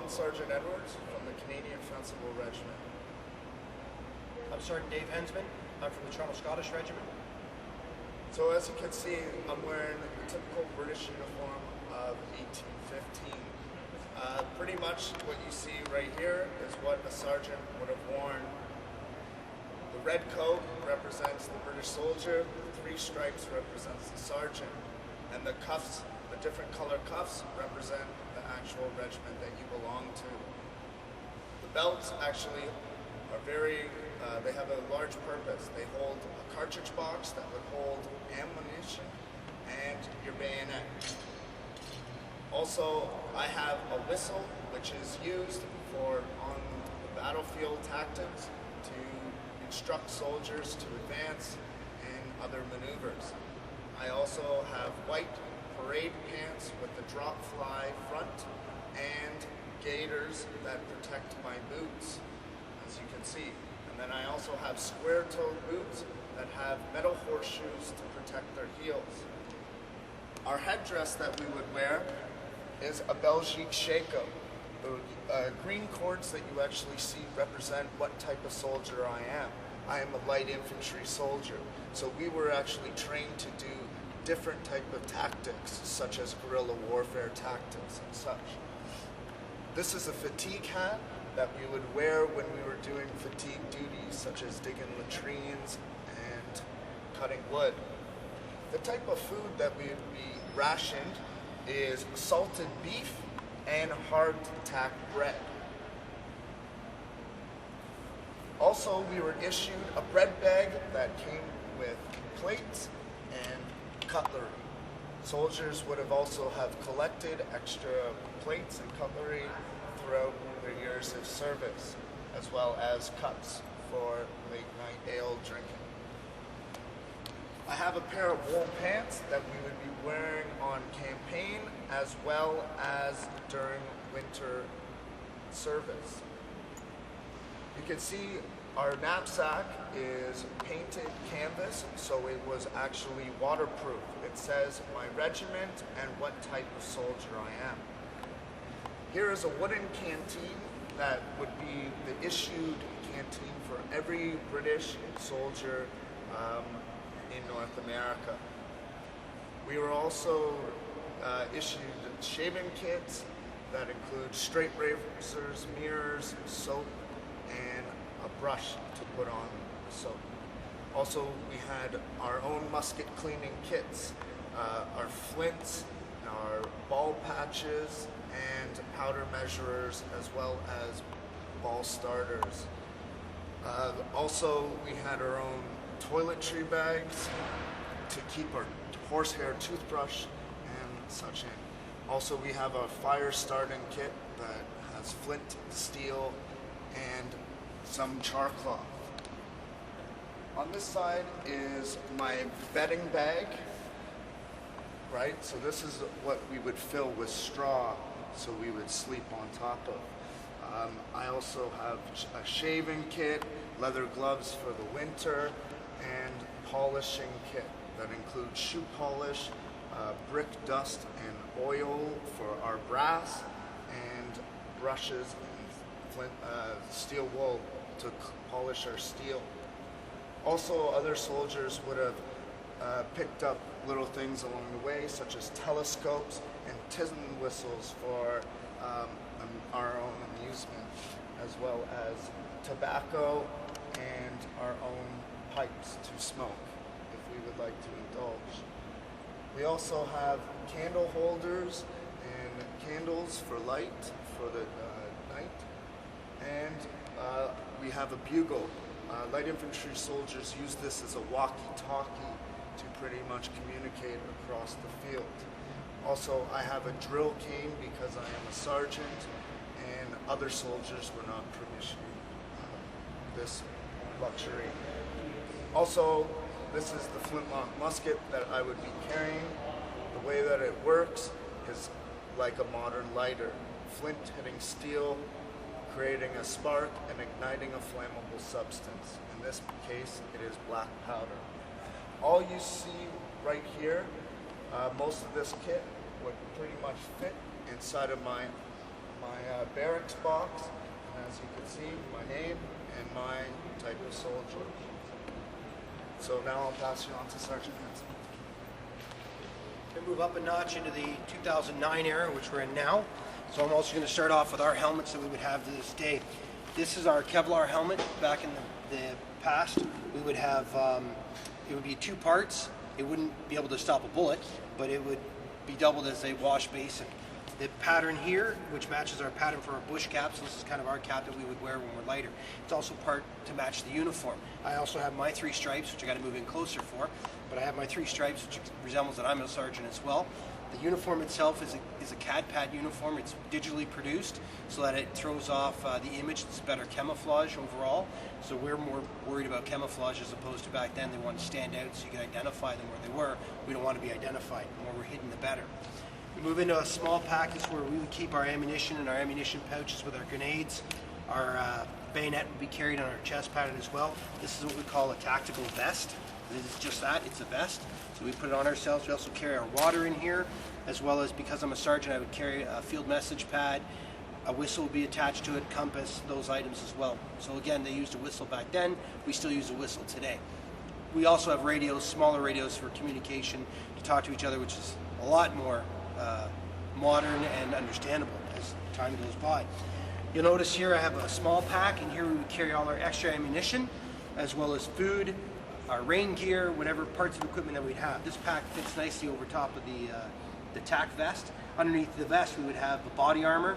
I'm Sergeant Edwards from the Canadian Fencible Regiment. I'm Sergeant Dave Hensman. I'm from the Toronto Scottish Regiment. So as you can see, I'm wearing the typical British uniform of 1815. Pretty much what you see right here is what a sergeant would have worn. The red coat represents the British soldier, the three stripes represents the sergeant, and the cuffs, the different color cuffs, represent the actual regiment that you belong to. The belts actually are they have a large purpose. They hold a cartridge box that would hold ammunition and your bayonet. Also, I have a whistle, which is used on the battlefield tactics to instruct soldiers to advance and other maneuvers. I also have white parade pants with the drop fly front and gaiters that protect my boots, as you can see. And then I also have square-toed boots that have metal horseshoes to protect their heels. Our headdress that we would wear is a Belgique shako. The green cords that you actually see represent what type of soldier I am. I am a light infantry soldier. So we were actually trained to do different type of tactics, such as guerrilla warfare tactics and such. This is a fatigue hat that we would wear when we were doing fatigue duties, such as digging latrines and cutting wood. The type of food that we would be rationed is salted beef and hardtack bread. Also, we were issued a bread bag that came with plates and cutlery. Soldiers would have also have collected extra plates and cutlery throughout their years of service, as well as cups for late night ale drinking. I have a pair of wool pants that we would be wearing on campaign as well as during winter service. You can see our knapsack is painted canvas, so it was actually waterproof. It says my regiment and what type of soldier I am. Here is a wooden canteen that would be the issued canteen for every British soldier in North America. We were also issued shaving kits that include straight razors, mirrors, soap, and a brush to put on the soap. Also, we had our own musket cleaning kits, our flints, our ball patches, and powder measurers, as well as ball starters. Also, we had our own toiletry bags to keep our horsehair toothbrush and such in. Also, we have a fire starting kit that has flint, steel, and some char cloth. On this side is my bedding bag, right? So this is what we would fill with straw, so we would sleep on top of. I also have a shaving kit, leather gloves for the winter, and polishing kit that includes shoe polish, brick dust and oil for our brass, and brushes and steel wool to polish our steel. Also, other soldiers would have picked up little things along the way, such as telescopes and tin whistles for our own amusement, as well as tobacco and our own pipes to smoke if we would like to indulge. We also have candle holders and candles for light for the night, and we have a bugle. Light infantry soldiers use this as a walkie-talkie to pretty much communicate across the field. Also, I have a drill cane because I am a sergeant, and other soldiers were not permitted this luxury. Also, this is the flintlock musket that I would be carrying. The way that it works is like a modern lighter. Flint hitting steel, creating a spark and igniting a flammable substance. In this case, it is black powder. All you see right here, most of this kit would pretty much fit inside of my my barracks box, and as you can see, my name and my type of soldier. So now I'll pass you on to Sergeant Hanson. We move up a notch into the 2009 era, which we're in now. So I'm also going to start off with our helmets that we would have to this day. This is our Kevlar helmet. Back in the past, we would have, it would be two parts. It wouldn't be able to stop a bullet, but it would be doubled as a wash basin. The pattern here, which matches our pattern for our bush caps, this is kind of our cap that we would wear when we're lighter. It's also part to match the uniform. I also have my 3 stripes, which I got to move in closer for, but I have my 3 stripes, which resembles that I'm a sergeant as well. The uniform itself is a CAD pad uniform. It's digitally produced so that it throws off the image. It's better camouflage overall. So we're more worried about camouflage as opposed to back then. They wanted to stand out so you could identify them where they were. We don't want to be identified. The more we're hidden, the better. We move into a small package where we would keep our ammunition in our ammunition pouches with our grenades. Our bayonet would be carried on our chest pattern as well. This is what we call a tactical vest. It is just that, it's a vest. So we put it on ourselves. We also carry our water in here, as well as, because I'm a sergeant, I would carry a field message pad. A whistle would be attached to it, compass, those items as well. So again, they used a whistle back then. We still use a whistle today. We also have radios, smaller radios for communication to talk to each other, which is a lot more modern and understandable as time goes by. You'll notice here I have a small pack, and here we would carry all our extra ammunition, as well as food, our rain gear, whatever parts of equipment that we'd have. This pack fits nicely over top of the tack vest. Underneath the vest we would have the body armor.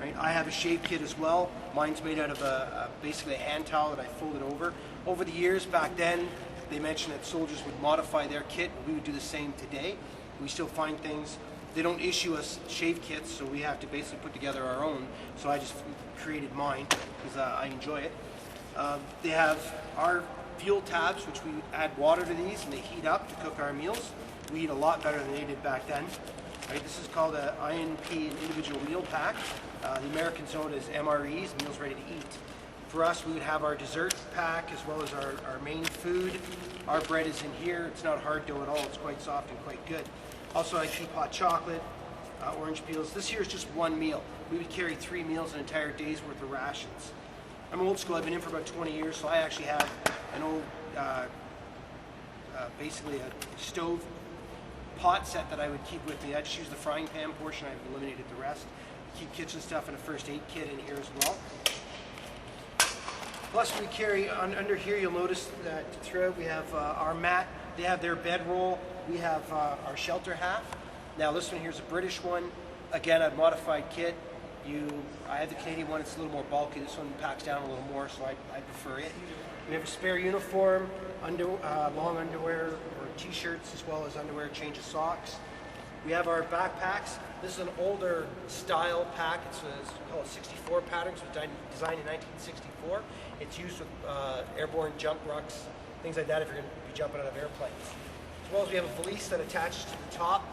Right? I have a shave kit as well. Mine's made out of basically a hand towel that I folded over. Over the years, back then, they mentioned that soldiers would modify their kit. We would do the same today. We still find things. They don't issue us shave kits, so we have to basically put together our own. So I just created mine because I enjoy it. They have our fuel tabs, which we add water to these and they heat up to cook our meals. We eat a lot better than they did back then. Right, this is called an INP, an individual meal pack. The Americans know it as MREs, meals ready to eat. For us, we would have our dessert pack as well as our main food. Our bread is in here. It's not hard dough at all. It's quite soft and quite good. Also, I keep hot chocolate, orange peels. This here is just one meal. We would carry 3 meals, an entire day's worth of rations. I'm old school. I've been in for about 20 years, so I actually have an old, basically a stove pot set that I would keep with me. I just use the frying pan portion. I've eliminated the rest. Keep kitchen stuff in a first aid kit in here as well. Plus we carry, under here you'll notice that throughout we have our mat. They have their bedroll. We have our shelter half. Now this one here is a British one. Again, a modified kit. I have the Canadian one, it's a little more bulky. This one packs down a little more, so I prefer it. We have a spare uniform, long underwear or t-shirts, as well as underwear, change of socks. We have our backpacks. This is an older style pack. It's called 64 pattern. It was designed in 1964. It's used with airborne jump rucks, things like that if you're going to be jumping out of airplanes. As well as we have a valise that attaches to the top.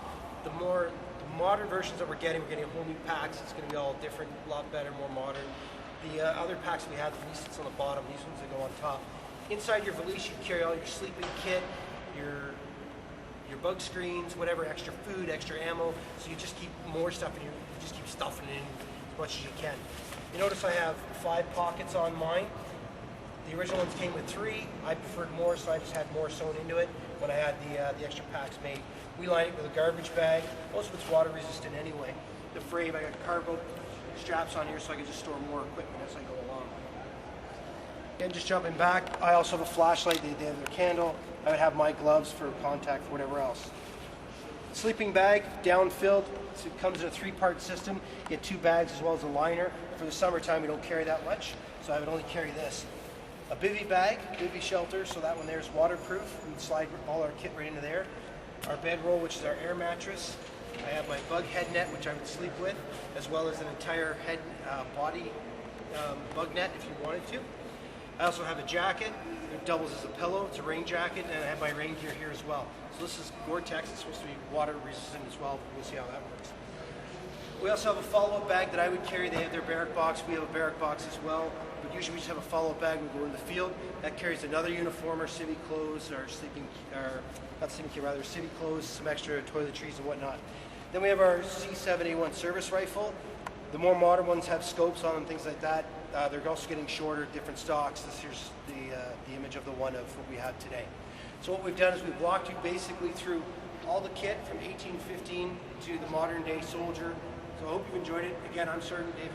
The modern versions that we're getting a whole new packs. It's going to be all different, a lot better, more modern. The other packs we have, the valise sits on the bottom. These ones that go on top. Inside your valise, you carry all your sleeping kit, your bug screens, whatever, extra food, extra ammo. So you just keep more stuff and you just keep stuffing it in as much as you can. You notice I have 5 pockets on mine. The original ones came with 3. I preferred more, so I just had more sewn into it when I had the extra packs made. We line it with a garbage bag. Most of it's water resistant anyway. The frame, I got cargo straps on here so I can just store more equipment as I go along. Again, just jumping back, I also have a flashlight. They have their candle. I would have my gloves for contact, for whatever else. Sleeping bag, down-filled. It comes in a 3-part system. You get 2 bags as well as a liner. For the summertime, we don't carry that much, so I would only carry this. A bivy bag, bivy shelter, so that one there is waterproof. We can slide all our kit right into there. Our bedroll, which is our air mattress. I have my bug head net, which I would sleep with, as well as an entire head body bug net if you wanted to. I also have a jacket. It doubles as a pillow. It's a rain jacket, and I have my rain gear here as well. So this is Gore-Tex. It's supposed to be water resistant as well. We'll see how that works. We also have a follow-up bag that I would carry. They have their barrack box. We have a barrack box as well. But usually we just have a follow-up bag. We go in the field. That carries another uniform or civvy clothes or civvy clothes, some extra toiletries and whatnot. Then we have our C7A1 service rifle. The more modern ones have scopes on them, things like that. They're also getting shorter, different stocks. Here's the image of the one of what we have today. So what we've done is we've walked you basically through all the kit from 1815 to the modern day soldier. So I hope you enjoyed it. Again, I'm Sergeant Dave